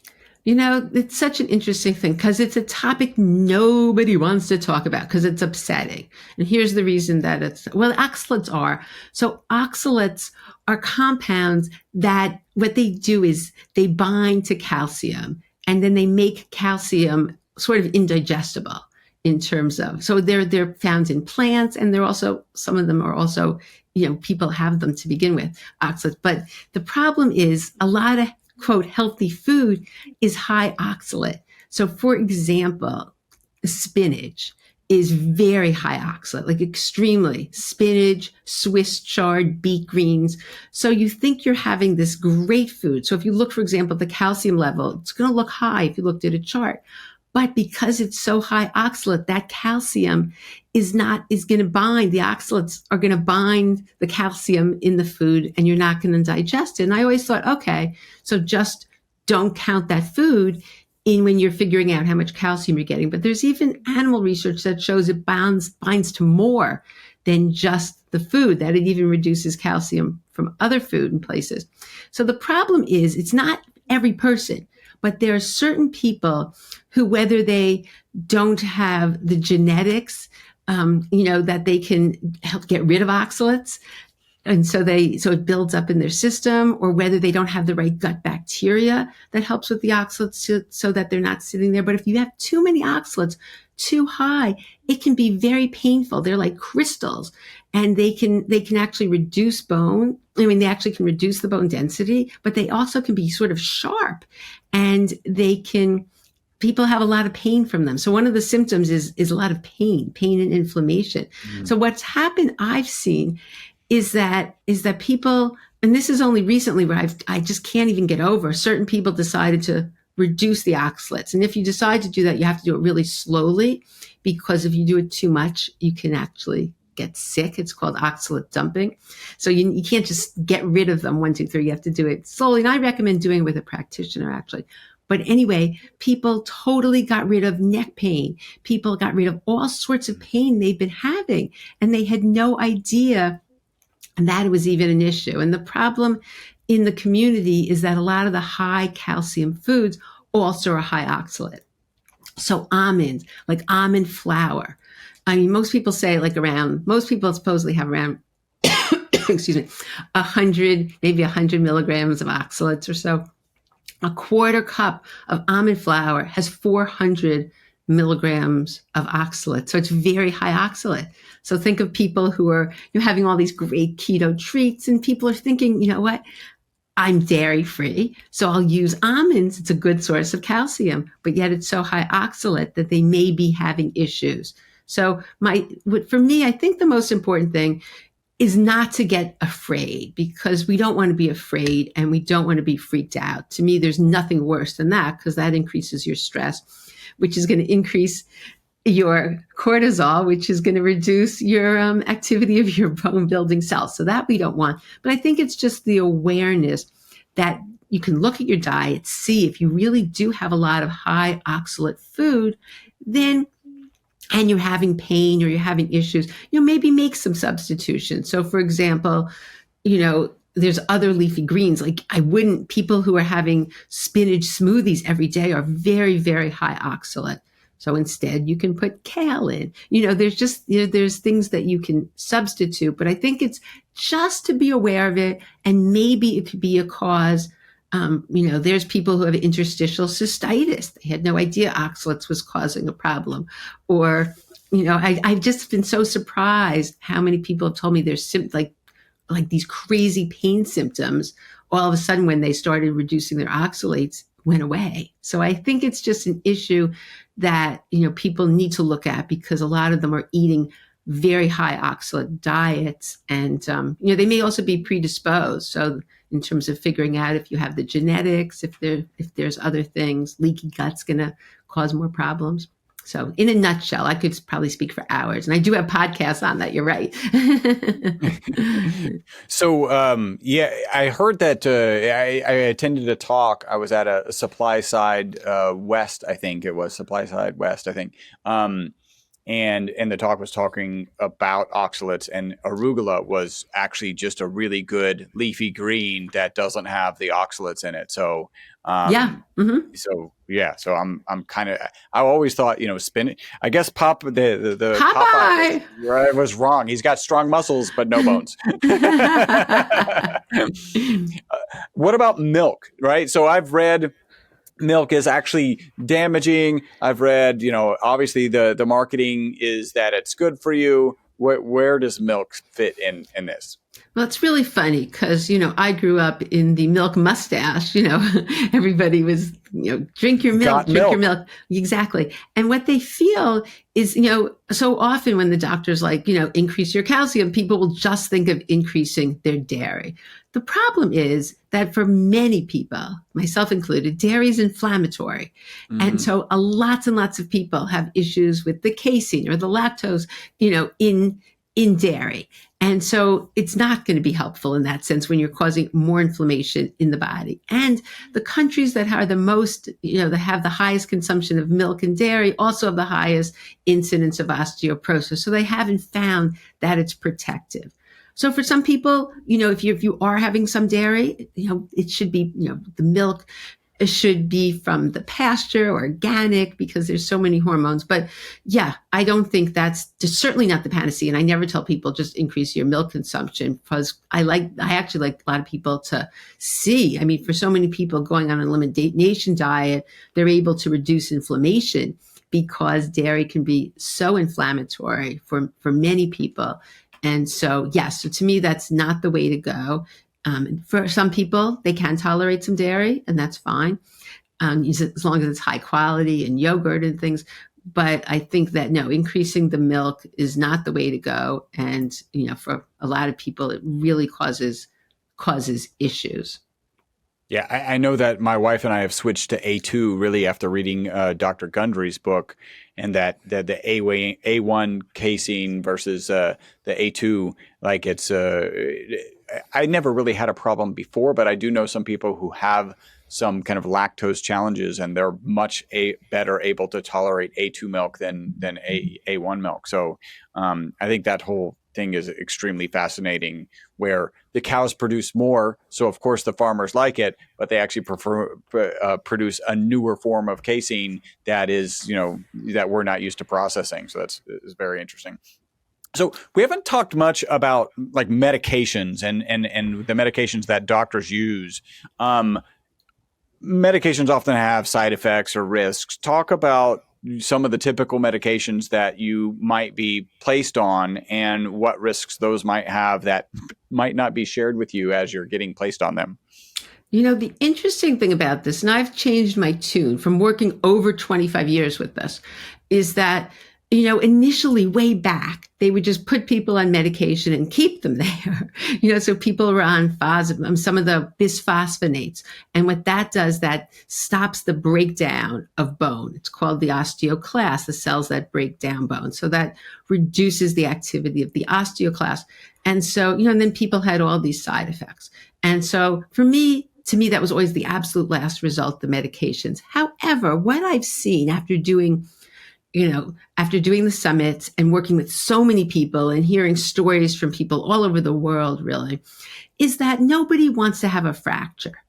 It's such an interesting thing because it's a topic nobody wants to talk about because it's upsetting. And here's the reason that oxalates are. So oxalates are compounds that what they do is they bind to calcium, and then they make calcium sort of indigestible in terms of, so they're found in plants, and they're also, some of them are also, people have them to begin with, oxalates. But the problem is a lot of quote, healthy food is high oxalate. So for example, spinach is very high oxalate, like extremely. Spinach, Swiss chard, beet greens. So you think you're having this great food. So if you look, for example, at the calcium level, it's going to look high if you looked at a chart. But because it's so high oxalate, that calcium is going to bind, the oxalates are going to bind the calcium in the food, and you're not going to digest it. And I always thought, okay, so just don't count that food in when you're figuring out how much calcium you're getting. But there's even animal research that shows it binds to more than just the food, that it even reduces calcium from other food in places. So the problem is, it's not every person, but there are certain people who, whether they don't have the genetics, that they can help get rid of oxalates, and so it builds up in their system, or whether they don't have the right gut bacteria that helps with the oxalates so that they're not sitting there. But if you have too many oxalates, too high, it can be very painful. They're like crystals, and they can actually reduce bone. I mean, they actually can reduce the bone density, but they also can be sort of sharp, and people have a lot of pain from them. So one of the symptoms is a lot of pain and inflammation. Mm. So what's happened, I've seen, is that people, and this is only recently where I just can't even get over, certain people decided to reduce the oxalates. And if you decide to do that, you have to do it really slowly, because if you do it too much, you can actually get sick. It's called oxalate dumping. So you can't just get rid of them 1, 2, 3. You have to do it slowly. And I recommend doing it with a practitioner, actually. But anyway, people totally got rid of neck pain. People got rid of all sorts of pain they've been having, and they had no idea that it was even an issue. And the problem in the community is that a lot of the high calcium foods also are high oxalate. So almonds, like almond flour. I mean, most people supposedly have around, excuse me, 100 milligrams of oxalates or so. A quarter cup of almond flour has 400 milligrams of oxalate. So it's very high oxalate. So think of people who are having all these great keto treats, and people are thinking, you know what? I'm dairy free, so I'll use almonds. It's a good source of calcium, but yet it's so high oxalate that they may be having issues. So for me, I think the most important thing is not to get afraid, because we don't want to be afraid and we don't want to be freaked out. To me, there's nothing worse than that, because that increases your stress, which is going to increase your cortisol, which is going to reduce your activity of your bone building cells. So that we don't want. But I think it's just the awareness that you can look at your diet, see if you really do have a lot of high oxalate food, then and you're having pain or you're having issues, maybe make some substitutions. So for example, there's other leafy greens. Like people who are having spinach smoothies every day are very, very high oxalate. So instead you can put kale in, there's things that you can substitute, but I think it's just to be aware of it. And maybe it could be a cause. There's people who have interstitial cystitis. They had no idea oxalates was causing a problem. Or, I've just been so surprised how many people have told me there's like these crazy pain symptoms all of a sudden when they started reducing their oxalates went away. So I think it's just an issue that, people need to look at because a lot of them are eating very high oxalate diets and, they may also be predisposed. So in terms of figuring out if you have the genetics, if there's other things, leaky gut's going to cause more problems. So in a nutshell, I could probably speak for hours, and I do have podcasts on that. You're right. So, I heard that I attended a talk. I was at a Supply Side West, I think it was Supply Side West, I think. And the talk was talking about oxalates, and arugula was actually just a really good leafy green that doesn't have the oxalates in it. So, yeah. Mm-hmm. So I'm kind of, I always thought, spinach, I guess the Popeye was wrong. He's got strong muscles, but no bones. What about milk, right? So I've read milk is actually damaging. I've read, obviously the marketing is that it's good for you. Where does milk fit in this? Well, it's really funny because, I grew up in the milk mustache, everybody was, drink your milk, your milk. Exactly. And what they feel is, so often when the doctor's like, increase your calcium, people will just think of increasing their dairy. The problem is that for many people, myself included, dairy is inflammatory. Mm-hmm. And so lots and lots of people have issues with the casein or the lactose, in dairy. And so it's not going to be helpful in that sense when you're causing more inflammation in the body. And the countries that are the most, that have the highest consumption of milk and dairy also have the highest incidence of osteoporosis. So they haven't found that it's protective. So for some people, if you are having some dairy, it should be, the milk should be from the pasture or organic because there's so many hormones. But yeah, I don't think that's certainly not the panacea. And I never tell people just increase your milk consumption because I actually like a lot of people to see. I mean, for so many people going on an elimination diet, they're able to reduce inflammation because dairy can be so inflammatory for many people. And so, yes, so to me, that's not the way to go. For some people, they can tolerate some dairy, and that's fine, as long as it's high quality and yogurt and things. But I think that, no, increasing the milk is not the way to go. And, for a lot of people, it really causes issues. Yeah, I know that my wife and I have switched to A2 really after reading Dr. Gundry's book, and that the A1 casein versus the A2, like it's I never really had a problem before, but I do know some people who have some kind of lactose challenges, and they're much better able to tolerate A2 milk than A1 milk. So I think that whole thing is extremely fascinating, where the cows produce more, so of course the farmers like it, but they actually produce a newer form of casein that is, that we're not used to processing. So that's very interesting. So we haven't talked much about like medications and the medications that doctors use. Medications often have side effects or risks. Talk about some of the typical medications that you might be placed on and what risks those might have that might not be shared with you as you're getting placed on them. The interesting thing about this, and I've changed my tune from working over 25 years with this, is that Initially way back, they would just put people on medication and keep them there. So people were on some of the bisphosphonates. And what that does, that stops the breakdown of bone. It's called the osteoclast, the cells that break down bone. So that reduces the activity of the osteoclast. And so, and then people had all these side effects. And so to me, that was always the absolute last result, the medications. However, what I've seen after doing the summits and working with so many people and hearing stories from people all over the world, really, is that nobody wants to have a fracture.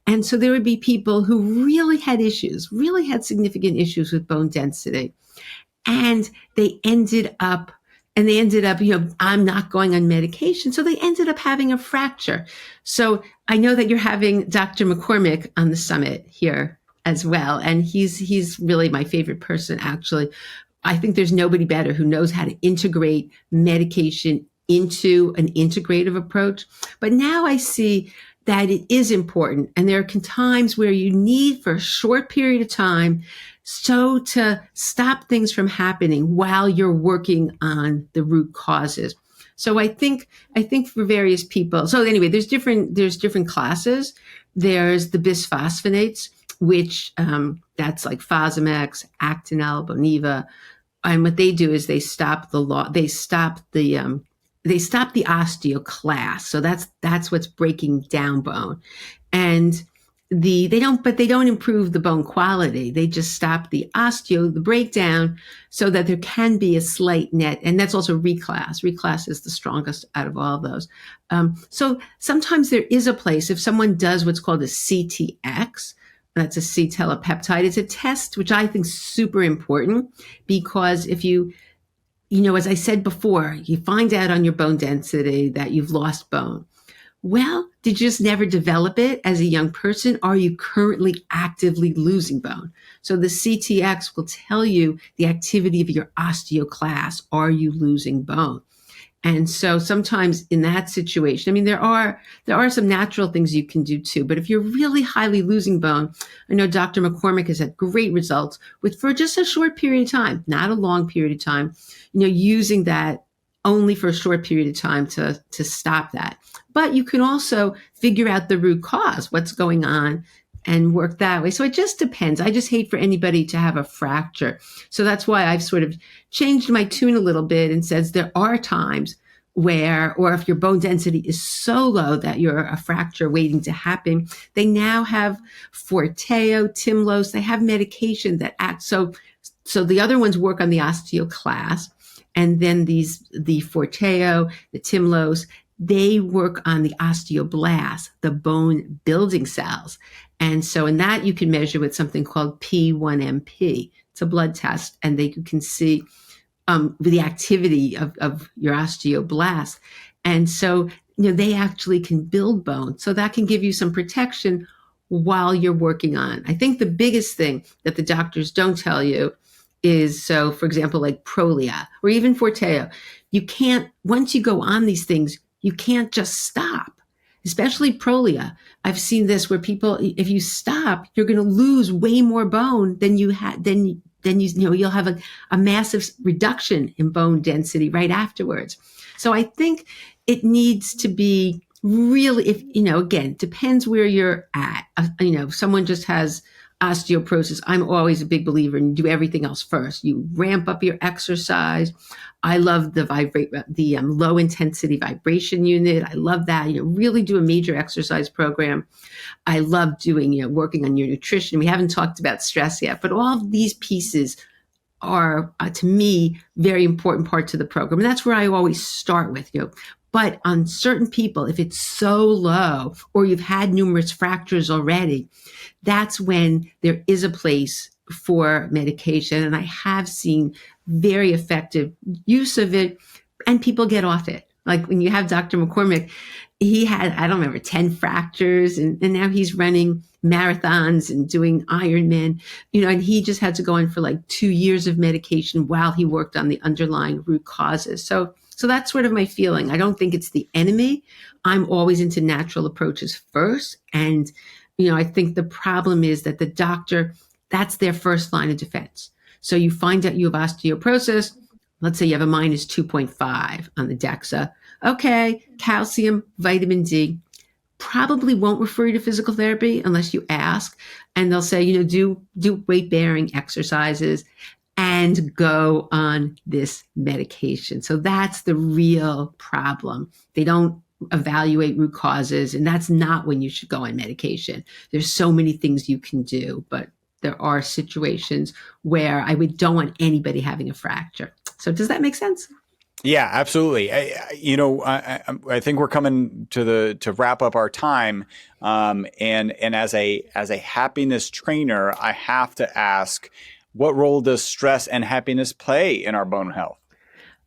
And so there would be people who really had significant issues with bone density. And they ended up, I'm not going on medication. So they ended up having a fracture. So I know that you're having Dr. McCormick on the summit here as well. And he's really my favorite person, actually. I think there's nobody better who knows how to integrate medication into an integrative approach. But now I see that it is important. And there are times where you need, for a short period of time, so to stop things from happening while you're working on the root causes. So I think for various people. So anyway, there's different classes. There's the bisphosphonates, which that's like Fosamax, Actonel, Boniva, and what they do is they stop the osteoclast. So that's what's breaking down bone, and they don't improve the bone quality. They just stop the breakdown, so that there can be a slight net, and that's also reclass. Reclass is the strongest out of all of those. So sometimes there is a place if someone does what's called a CTX. That's a C-telepeptide. It's a test which I think is super important, because if you, as I said before, you find out on your bone density that you've lost bone. Well, did you just never develop it as a young person? Are you currently actively losing bone? So the CTX will tell you the activity of your osteoclast. Are you losing bone? And so sometimes in that situation, there are some natural things you can do too. But if you're really highly losing bone, I know Dr. McCormick has had great results for just a short period of time, not a long period of time, using that only for a short period of time to stop that. But you can also figure out the root cause, what's going on, and work that way. So it just depends. I just hate for anybody to have a fracture. So that's why I've sort of changed my tune a little bit and says there are times where, or if your bone density is so low that you're a fracture waiting to happen, they now have Forteo, Tymlos, they have medication that acts. So the other ones work on the osteoclast, and then the Forteo, the Tymlos, they work on the osteoblast, the bone building cells. And so in that you can measure with something called P1MP. It's a blood test, and you can see the activity of your osteoblast. And so, they actually can build bone. So that can give you some protection while you're working on. I think the biggest thing that the doctors don't tell you is, so for example, like Prolia or even Forteo, you can't, once you go on these things, you can't just stop. Especially Prolia. I've seen this where people, if you stop, you're going to lose way more bone than you had, you'll have a massive reduction in bone density right afterwards. So I think it needs to be really, again, depends where you're at. Someone just has osteoporosis. I'm always a big believer in do everything else first. You ramp up your exercise. I love the low intensity vibration unit. I love that. Really do a major exercise program. I love doing, working on your nutrition. We haven't talked about stress yet, but all of these pieces are, to me, very important parts of the program. And that's where I always start with, But on certain people, if it's so low or you've had numerous fractures already, that's when there is a place for medication. And I have seen very effective use of it, and people get off it. Like when you have Dr. McCormick, he had, I don't remember, 10 fractures, and now he's running marathons and doing Ironman, and he just had to go in for like 2 years of medication while he worked on the underlying root causes. So that's sort of my feeling. I don't think it's the enemy. I'm always into natural approaches first. And, I think the problem is that the doctor, that's their first line of defense. So you find out you have osteoporosis. Let's say you have a minus 2.5 on the DEXA. Okay, calcium, vitamin D. Probably won't refer you to physical therapy unless you ask. And they'll say, do weight bearing exercises and go on this medication. So that's the real problem. They don't evaluate root causes, and that's not when you should go on medication. There's so many things you can do, but there are situations where don't want anybody having a fracture. So does that make sense? Yeah, absolutely. I think we're coming to wrap up our time. And as a happiness trainer, I have to ask, what role does stress and happiness play in our bone health?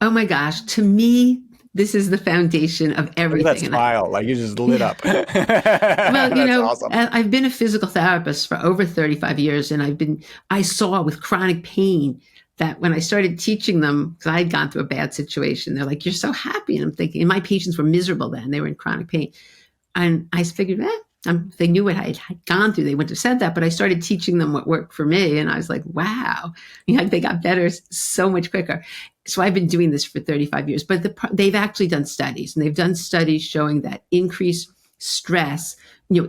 Oh my gosh, to me, this is the foundation of everything. Look at that smile, like you just lit up. Well, That's awesome. I've been a physical therapist for over 35 years, and I saw with chronic pain that when I started teaching them, because I had gone through a bad situation, they're like, "You're so happy." And I'm thinking, and my patients were miserable then. They were in chronic pain. And I figured, they knew what I had gone through. They wouldn't have said that, but I started teaching them what worked for me. And I was like, wow, they got better so much quicker. So I've been doing this for 35 years, but they've actually done studies, and they've done studies showing that increased stress,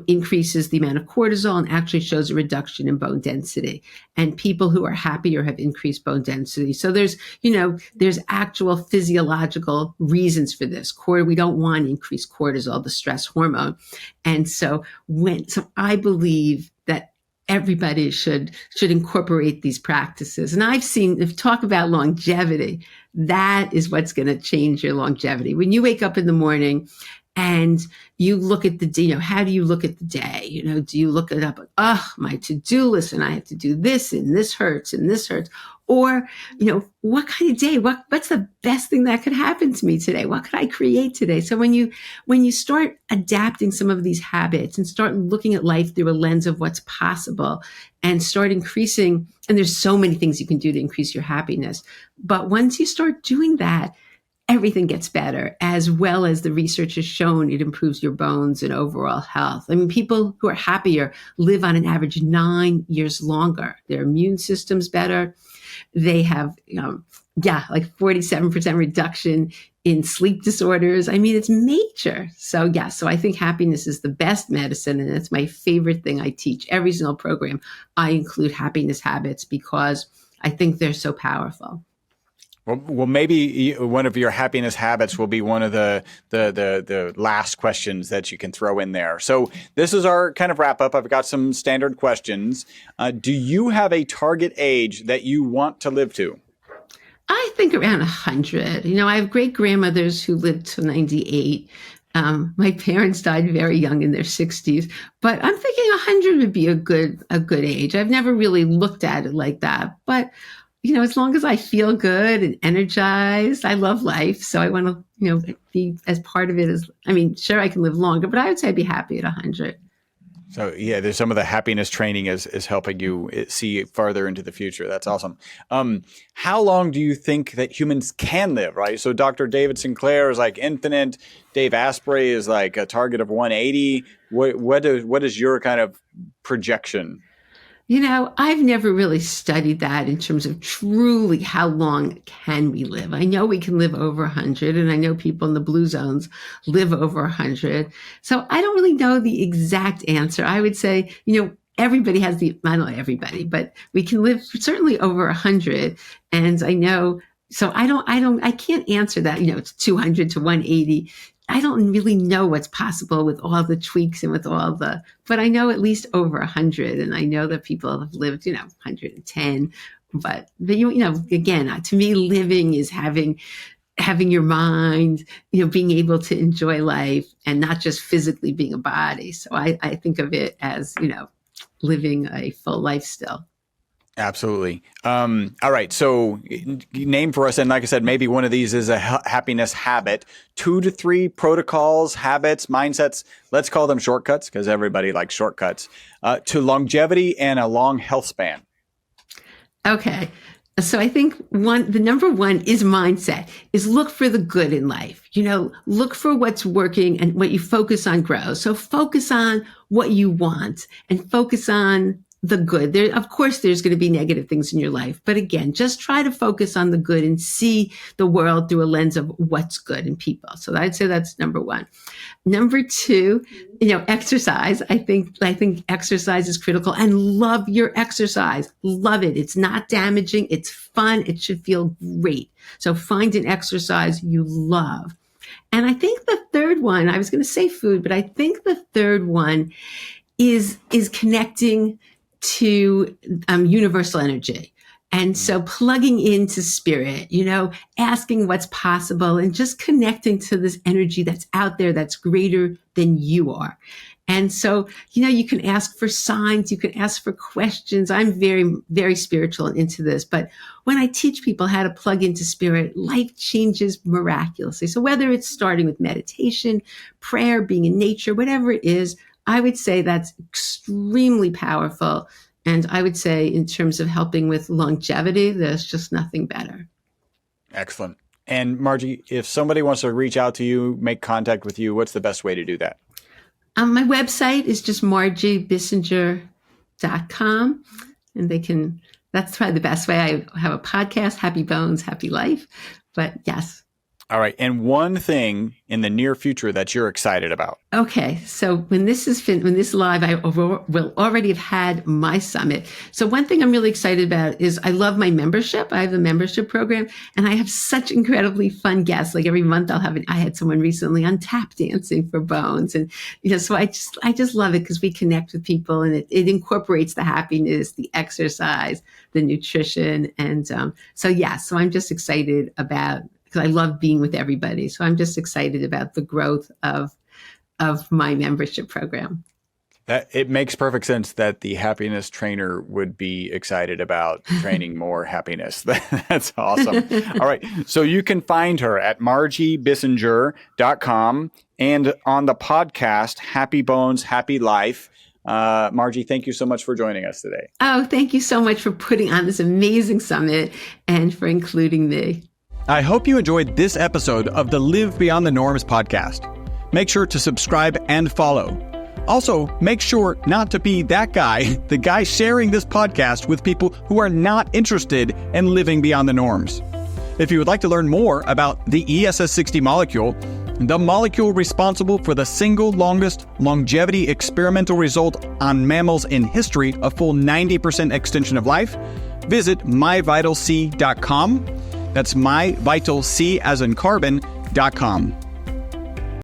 increases the amount of cortisol and actually shows a reduction in bone density. And people who are happier have increased bone density. So there's actual physiological reasons for this. We don't want increased cortisol, the stress hormone. And so I believe that everybody should incorporate these practices. And if talk about longevity, that is what's going to change your longevity. When you wake up in the morning and you look at the day, how do you look at the day? Do you look it up? My to-do list, and I have to do this, and this hurts, and this hurts. Or, what kind of day? What's the best thing that could happen to me today? What could I create today? So when you start adapting some of these habits and start looking at life through a lens of what's possible and start increasing, and there's so many things you can do to increase your happiness. But once you start doing that, everything gets better, as well as the research has shown it improves your bones and overall health. I mean, people who are happier live on an average 9 years longer. Their immune system's better. They have, like 47% reduction in sleep disorders. I mean, it's major. So I think happiness is the best medicine, and it's my favorite thing I teach. Every single program, I include happiness habits because I think they're so powerful. Well, maybe one of your happiness habits will be one of the last questions that you can throw in there. So this is our kind of wrap up. I've got some standard questions. Do you have a target age that you want to live to? I think around 100. I have great grandmothers who lived to 98. My parents died very young in their 60s, but I'm thinking 100 would be a good age. I've never really looked at it like that, but as long as I feel good and energized, I love life. So I want to, be as part of it sure, I can live longer, but I would say I'd be happy at 100. So there's some of the happiness training is helping you see farther into the future. That's awesome. How long do you think that humans can live, right? So Dr. David Sinclair is like infinite. Dave Asprey is like a target of 180. What is your kind of projection? I've never really studied that in terms of truly how long can we live. I know we can live over 100, and I know people in the blue zones live over 100. So I don't really know the exact answer. I would say, everybody has I don't know everybody, but we can live certainly over 100. And I know, so I can't answer that, it's 200 to 180. I don't really know what's possible with all the tweaks and with but I know at least over 100. And I know that people have lived, 110, but again, to me, living is having your mind, being able to enjoy life and not just physically being a body. So I think of it as, living a full life still. Absolutely. All right. So name for us. And like I said, maybe one of these is a happiness habit, 2 to 3 protocols, habits, mindsets. Let's call them shortcuts because everybody likes shortcuts to longevity and a long health span. Okay. So I think the number one is mindset, is look for the good in life. Look for what's working and what you focus on grows. So focus on what you want and focus on the good. Of course, there's going to be negative things in your life. But again, just try to focus on the good and see the world through a lens of what's good in people. So I'd say that's number one. Number two, exercise. I think exercise is critical, and love your exercise. Love it. It's not damaging. It's fun. It should feel great. So find an exercise you love. And I think the third one, I was going to say food, but I think the third one is connecting to universal energy. And so plugging into spirit, asking what's possible and just connecting to this energy that's out there that's greater than you are. And so, you can ask for signs, you can ask for questions. I'm very, very spiritual and into this. But when I teach people how to plug into spirit, life changes miraculously. So whether it's starting with meditation, prayer, being in nature, whatever it is, I would say that's extremely powerful. And I would say in terms of helping with longevity, there's just nothing better. Excellent. And Margie, if somebody wants to reach out to you, make contact with you, what's the best way to do that? My website is just margiebissinger.com. And that's probably the best way. I have a podcast, Happy Bones, Happy Life. But yes. All right. And one thing in the near future that you're excited about. Okay. So when this is live, I will already have had my summit. So one thing I'm really excited about is I love my membership. I have a membership program and I have such incredibly fun guests. Like every month I had someone recently on tap dancing for bones. And, so I just love it because we connect with people and it incorporates the happiness, the exercise, the nutrition. And, so I'm just excited about, because I love being with everybody. So I'm just excited about the growth of my membership program. It makes perfect sense that the happiness trainer would be excited about training more happiness. That's awesome. All right. So you can find her at margiebissinger.com and on the podcast, Happy Bones, Happy Life. Margie, thank you so much for joining us today. Oh, thank you so much for putting on this amazing summit and for including me. I hope you enjoyed this episode of the Live Beyond the Norms podcast. Make sure to subscribe and follow. Also, make sure not to be that guy, the guy sharing this podcast with people who are not interested in living beyond the norms. If you would like to learn more about the ESS60 molecule, the molecule responsible for the single longest longevity experimental result on mammals in history, a full 90% extension of life, visit myvitalc.com. That's myvitalc as in carbon.com.